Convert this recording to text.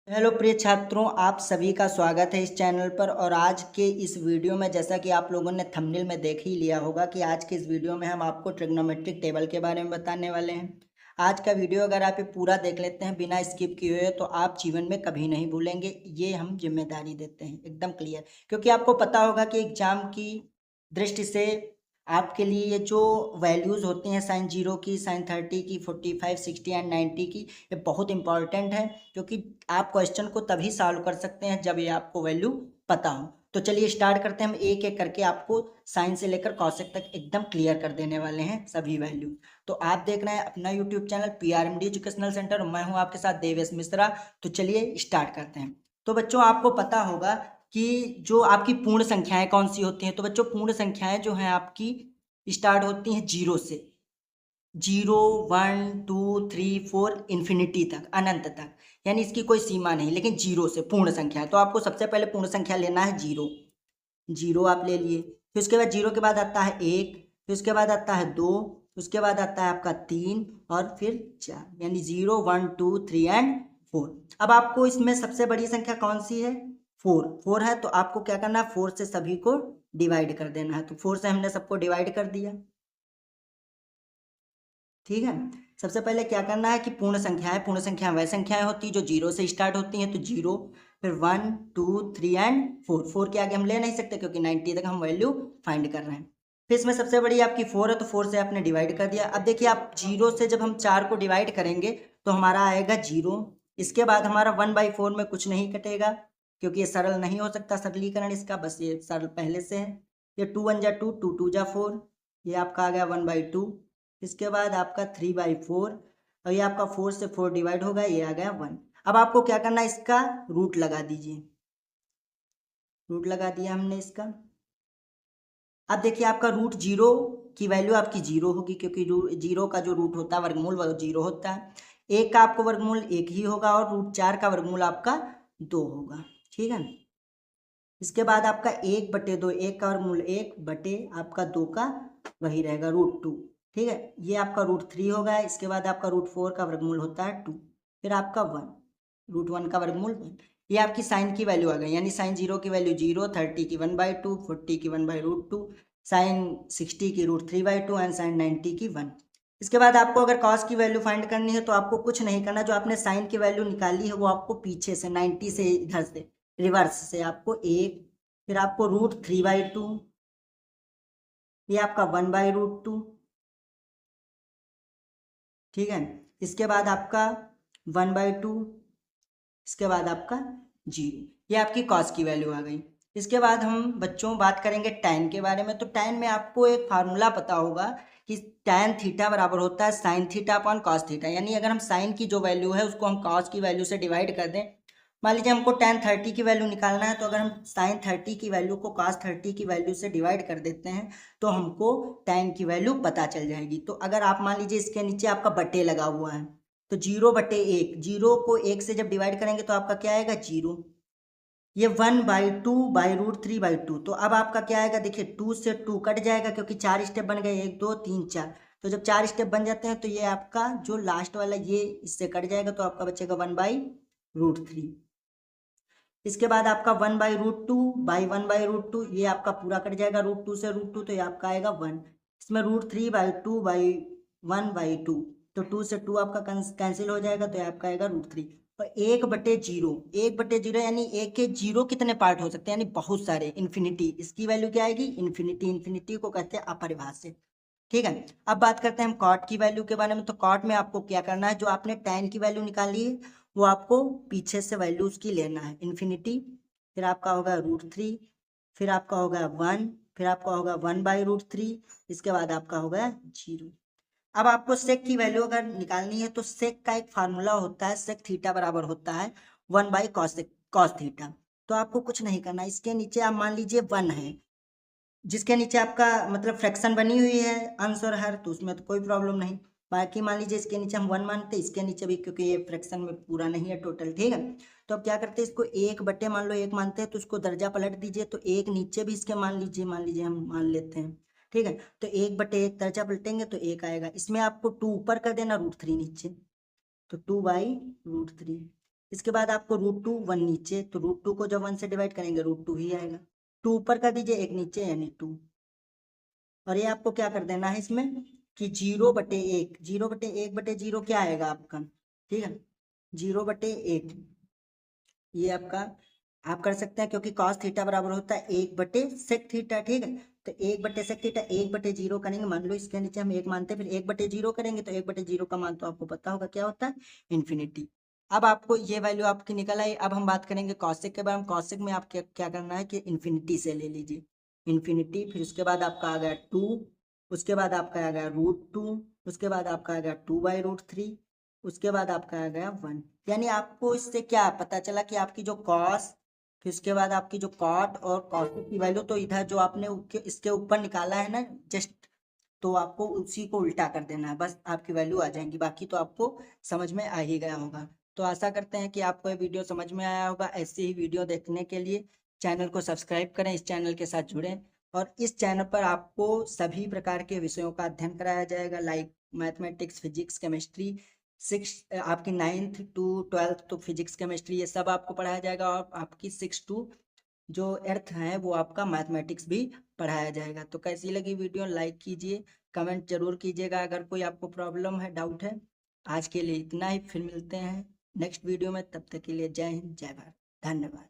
Hello प्रिय छात्रों, आप सभी का स्वागत है इस चैनल पर। और आज के इस वीडियो में जैसा कि आप लोगों ने थंबनेल में देख ही लिया होगा कि आज के इस वीडियो में हम आपको ट्रिग्नोमेट्रिक टेबल के बारे में बताने वाले हैं। आज का वीडियो अगर आप ये पूरा देख लेते हैं बिना स्किप किए हुए तो आप जीवन में कभी नहीं भूलेंगे, ये हम जिम्मेदारी देते हैं एकदम क्लियर। क्योंकि आपको पता होगा कि एग्जाम की दृष्टि से आपके लिए ये जो वैल्यूज़ होती हैं साइन 0 की, साइन 30 की, 45, 60 एंड 90 की, ये बहुत इंपॉर्टेंट है। क्योंकि आप क्वेश्चन को तभी सॉल्व कर सकते हैं जब ये आपको वैल्यू पता हो। तो चलिए स्टार्ट करते हैं। हम एक एक करके आपको साइन से लेकर कॉसेक तक एकदम क्लियर कर देने वाले हैं सभी वैल्यू। तो आप देख रहे हैं अपना YouTube channel PRMD educational centre, मैं हूं आपके साथ देवेश मिश्रा। तो चलिए स्टार्ट करते हैं। तो बच्चों आपको पता होगा कि जो आपकी पूर्ण संख्याएं कौन सी होती हैं। तो बच्चों पूर्ण संख्याएं जो हैं आपकी स्टार्ट होती हैं 0 से। 0, 1, 2, 3, 4 इन्फिनिटी तक, अनंत तक, यानी इसकी कोई सीमा नहीं। लेकिन 0 से पूर्ण संख्या है तो आपको सबसे पहले पूर्ण संख्या लेना है 0। 0 आप ले लिए। फिर उसके बाद 0 के बाद आता है 1, फिर उसके बाद आता है 2, उसके बाद आता है आपका 3 और फिर 4, यानी 0, 1, 2, 3 एंड 4। अब आपको इसमें सबसे बड़ी संख्या कौन सी है? 4 है। तो आपको क्या करना है, 4 से सभी को डिवाइड कर देना है। तो 4 से हमने सबको डिवाइड कर दिया। ठीक है। सबसे पहले क्या करना है कि पूर्ण संख्याएं वह संख्याएं होती है जो 0 से स्टार्ट होती हैं। तो 0, फिर 1, 2, 3 एंड 4 के आगे हम ले नहीं सकते क्योंकि 90 तक हम वैल्यू फाइंड कर रहे हैं। फिर इसमें सबसे बड़ी आपकी 4 है तो 4 से आपने डिवाइड कर दिया। अब देखिए आप 0 से जब हम 4 को डिवाइड करेंगे तो हमारा आएगा 0। इसके बाद हमारा 1/4 में कुछ नहीं कटेगा क्योंकि ये सरल नहीं हो सकता सरलीकरण इसका, बस ये सरल पहले से है। ये 2 1 जा 2, 2 2 जा 4, ये आपका आ गया 1/2। इसके बाद आपका 3/4 और ये आपका 4 से 4 डिवाइड होगा, ये आ गया 1। अब आपको क्या करना है, इसका रूट लगा दीजिए। रूट लगा दिया हमने इसका। अब देखिए आपका रूट 0 की वैल्यू आपकी 0 होगी क्योंकि 0 का जो रूट होता है वर्गमूल वो 0 होता है। 1 का आपको वर्गमूल 1 ही होगा और रूट 4 का वर्गमूल आपका 2 होगा। ठीक है। इसके बाद आपका 1/2, 1 का वर्गमूल 1 बटे आपका 2 का वही रहेगा √2। ठीक है। ये आपका √3 होगा। इसके बाद आपका √4 का वर्गमूल होता है 2, फिर आपका 1, √1 का वर्गमूल 1। ये आपकी साइन की वैल्यू आ गई, यानी साइन 0 की वैल्यू 0, 30 की 1/2, 40 की 1/√2, साइन 60 की √3/2 एंड साइन 90 की 1। इसके बाद आपको अगर कॉस की वैल्यू फाइंड करनी है तो आपको कुछ नहीं करना, जो आपने साइन की वैल्यू निकाली है वो आपको पीछे से 90 से इधर से रिवर्स से आपको 1, फिर आपको √3/2, ये आपका 1/√2। ठीक है। इसके बाद आपका 1/2, इसके बाद आपका 0। ये आपकी कॉस की वैल्यू आ गई। इसके बाद हम बच्चों बात करेंगे टैन के बारे में। तो टैन में आपको एक फार्मूला पता होगा कि टैन थीटा बराबर होता है sine theta upon cos theta. यानी अगर हम साइन की जो वैल्यू है उसको हम कॉस की वैल्यू से डिवाइड कर दें। मान लीजिए हमको टैन 30 की वैल्यू निकालना है, तो अगर हम साइन 30 की वैल्यू को कॉस 30 की वैल्यू से डिवाइड कर देते हैं तो हमको टैन की वैल्यू पता चल जाएगी। तो अगर आप मान लीजिए इसके नीचे आपका बटे लगा हुआ है तो 0/1, 0 को 1 से जब डिवाइड करेंगे तो आपका क्या आएगा 0। ये 1/2/√3/2। तो अब आपका क्या आएगा, देखिए 2 से 2 कट जाएगा क्योंकि 4 स्टेप बन गए, 1 2 3 4। तो जब 4 स्टेप बन जाते हैं तो ये आपका जो लास्ट वाला ये इससे कट जाएगा तो आपका बचेगा 1/√3। इसके बाद आपका 1/√2/1/√2, ये आपका पूरा कट जाएगा √2 से √2, तो ये आपका आएगा 1। इसमें √3/2/1/2, तो 2 से 2 आपका कैंसिल हो जाएगा तो ये आपका आएगा √3। और 1/0, 1/0 यानी एक के 0 कितने पार्ट हो सकते हैं, यानी बहुत सारे, इन्फिनिटी। इसकी वैल्यू क्या आएगी, इन्फिनिटी। इन्फिनिटी को कहते हैं अपरिभाषित। ठीक है। अब बात करते हैं हम कॉट की वैल्यू के बारे में। तो कॉट में आपको क्या करना है, जो आपने टैन की वैल्यू निकाली है वो आपको पीछे से वैल्यू उसकी लेना है, इन्फिनिटी, फिर आपका होगा √3, फिर आपका होगा 1, फिर आपका होगा 1/√3, इसके बाद आपका होगा 0। अब आपको सेक की वैल्यू अगर निकालनी है तो सेक का एक फार्मूला होता है, सेक थीटा बराबर होता है 1/cos थीटा। तो आपको कुछ नहीं करना, इसके नीचे आप मान लीजिए 1 है, जिसके नीचे आपका मतलब फ्रैक्शन बनी हुई है अंश और हर, तो उसमें तो कोई प्रॉब्लम नहीं। बाकी मान लीजिए इसके नीचे हम 1 मानते हैं, इसके नीचे भी, क्योंकि ये फ्रैक्शन में पूरा नहीं है टोटल। ठीक है। तो अब क्या करते हैं, इसको 1/, मान लो 1 मानते हैं तो उसको दर्जा पलट दीजिए, तो 1 नीचे भी इसके मान लीजिए हम मान लेते हैं। ठीक है। तो 1/1 दर्जा पलटेंगे तो 1 आएगा। इसमें आपको 2 ऊपर कर देना, √3 नीचे, तो 2/√3। इसके बाद आपको √2 1 नीचे, तो √2 को जब 1 से डिवाइड करेंगे √2 ही आएगा। 2 ऊपर कर दीजिए, 1 नीचे यानी 2। और ये आपको क्या कर देना है इसमें कि 0/1, 0/1/0 क्या आएगा आपका, ठीक है, 0/1 ये आपका आप कर सकते हैं, क्योंकि cos थीटा बराबर होता है 1/sec थीटा, ठीक है। तो 1/sec थीटा 1/0 करेंगे, मान लो इसके नीचे हम 1 मानते हैं, फिर 1/0 करेंगे, तो 1/0 का मान तो आपको पता होगा क्या होता है, इन्फिनिटी। अब आपको ये वैल्यू आपकी निकल आई। अब हम बात करेंगे कॉसेक के बारे में। कॉसेक में आप क्या करना है कि इन्फिनिटी से ले लीजिए, इन्फिनिटी, फिर उसके बाद आपका आ गया 2, उसके बाद आपका आ गया √2, उसके बाद आपका आ गया 2/√3, उसके बाद आपका आ गया 1। यानी आपको इससे क्या पता चला कि आपकी जो कॉस, फिर उसके बाद आपकी जो कॉट और कॉस की वैल्यू, तो इधर जो आपने इसके ऊपर निकाला है ना जस्ट, तो आपको उसी को उल्टा कर देना है, बस आपकी वैल्यू आ जाएंगी। बाकी तो आपको समझ में आ ही गया होगा। तो आशा करते हैं कि आपको ये वीडियो समझ में आया होगा। ऐसी ही वीडियो देखने के लिए चैनल को सब्सक्राइब करें, इस चैनल के साथ जुड़ें। और इस चैनल पर आपको सभी प्रकार के विषयों का अध्ययन कराया जाएगा, लाइक मैथमेटिक्स, फिजिक्स, केमिस्ट्री, आपकी 9th to 12th तो फिजिक्स केमिस्ट्री ये सब आपको पढ़ाया जाएगा, और आपकी 6 to जो 8th है वो आपका मैथमेटिक्स भी पढ़ाया जाएगा। तो कैसी लगी वीडियो, लाइक कीजिए, कमेंट जरूर कीजिएगा अगर कोई आपको प्रॉब्लम है, डाउट है। आज के लिए इतना ही, फिर मिलते हैं नेक्स्ट वीडियो में, तब तक के लिए जय हिंद, जय भारत, धन्यवाद।